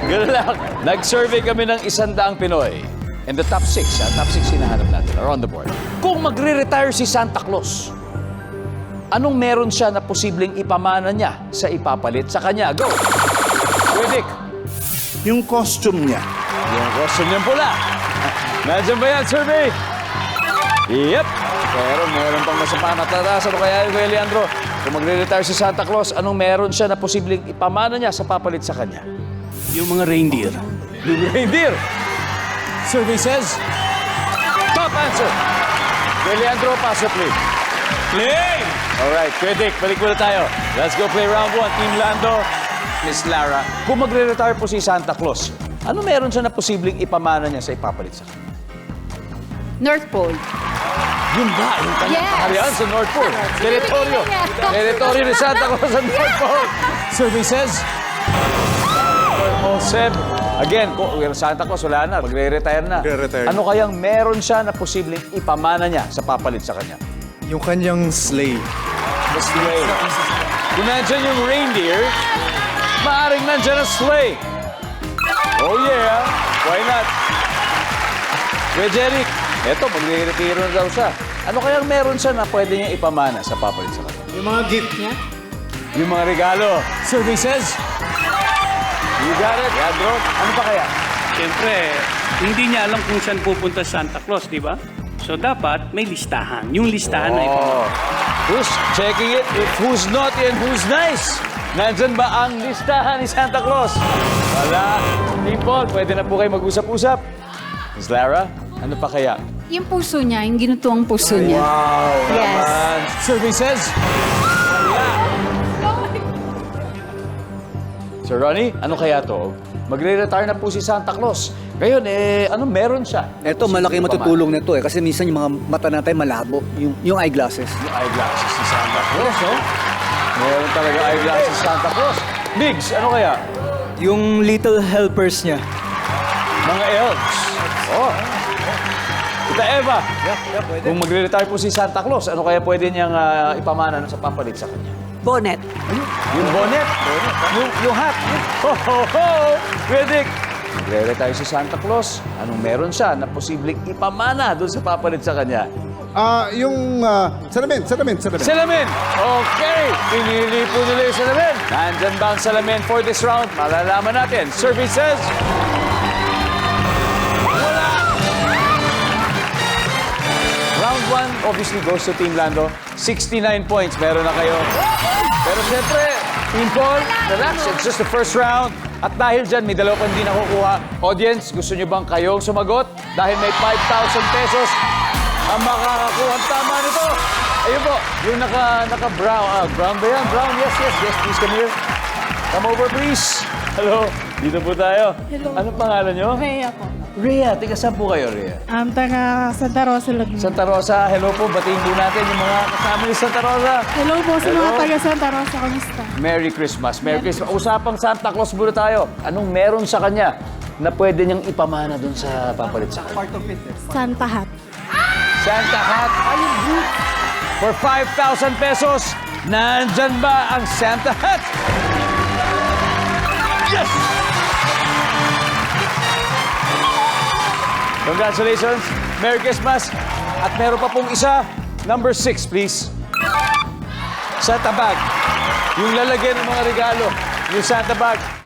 Ganun lang. Nag-survey kami ng 100 Pinoy. And the top 6, top 6 hinahanap natin are on the board. Kung magre-retire si Santa Claus, anong meron siya na posibleng ipamana niya sa ipapalit sa kanya? Go! Kuya Yung costume niya. Yung costume niyang pula. Nandiyan ba yan, survey? Yep. Pero meron pang masama na tatas. Ano kaya, Kuya Leandro? Kung magre-retire si Santa Claus, anong meron siya na posibleng ipamana niya sa papalit sa kanya? Yung mga reindeer. Yung reindeer. Survey says, top answer. Kuya Leandro, paso play. Play! Alright, Kuya Dick, balik muna tayo. Let's go play round 1. Team Lando, Miss Lara. Kung magre-retire po si Santa Claus, ano meron siya na posibleng ipamana niya sa ipapalit sa kanya? North Pole. Yun ba? Yung kanyang Yes. kaharian sa North Pole. Teritoryo. Yes. Teritoryo ni Santa Claus sa North Pole. Survey says, Seb, again, Santa Claus wala na, magre-retire na. Magre-retire. Ano kayang meron siya na posibleng ipamana niya sa papalit sa kanya? Yung kanyang sleigh. The sleigh. Kung nandyan yung reindeer, maaaring nandyan ang sleigh. Oh yeah, why not? Kuya Jeric, eto, magre-retiro na daw siya. Ano kayang meron siya na pwede niya ipamana sa papalit sa kanya? Yung mga gift niya. Yung mga regalo. Survey says, you got it, Leandro. Ano pa kaya? Siyempre, hindi niya alam kung saan pupunta Santa Claus, di ba? So dapat may listahan. Yung listahan na ito. Oh. Who's checking it? If who's naughty and who's nice? Nandyan ba ang listahan ni Santa Claus? Wala. Team Paul, pwede na po kayo mag-usap-usap. Miss Lara, ano pa kaya? Yung puso niya, yung ginutuang puso niya. Wow, Yes. naman. Survey says, wala. Sir Ronnie, ano kaya to? Magre-retire na po si Santa Claus. Ngayon, ano meron siya? Ito, malaki matutulong nito eh. Kasi minsan yung mga mata natin malabo. Yung eyeglasses. Yung eyeglasses ni Santa Claus, oh. Meron talaga eyeglasses si Santa Claus. Biggs, ano kaya? Yung little helpers niya. Mga elves. Oh. Tita Eva, kung magre-retire po si Santa Claus, ano kaya pwede niyang ipamana sa papalit sa kanya? Bonnet. Yung bonnet. Yung hat. Ho, ho, ho! Kuya magre-retire si Santa Claus. Anong meron siya na posibleng ipamana doon sa papalit sa kanya? Yung salamin. Salamin! Okay! Pinili po nila yung salamin. Nandyan ba ang salamin for this round? Malalaman natin. Survey says, wala! Round 1 obviously goes to Team Lando. 69 points. Meron na kayo. Pero siyempre, Team Paul, relax. It's just the first round. At dahil dyan, may dalawa pang hindi nakukuha. Audience, gusto nyo bang kayong sumagot? Dahil may 5,000 pesos ang makakakuha. Tama nito. Ayun po, yung naka-brown. Brown ba yan? Brown, yes, please come here. Come over, please. Hello, dito po tayo. Hello. Anong pangalan nyo? Rhea po. Rhea, tiga saan po kayo, Rhea? Taga Santa Rosa Laguna. Santa Rosa, hello po. Batiin po natin yung mga kasama ni Santa Rosa. Hello po sa Hello. mga taga Santa Rosa. Kamusta? Merry Christmas. Merry Christmas. Usapang Santa Claus muna tayo. Anong meron sa kanya na pwede niyang ipamana doon sa papalit sa kanya? Santa Hat. Santa hat. For 5,000 pesos, nandyan ba ang Santa hat? Yes! Congratulations. Merry Christmas. At meron pa pong isa. Number 6, please. Santa bag. Yung lalagyan ng mga regalo. Yung Santa bag.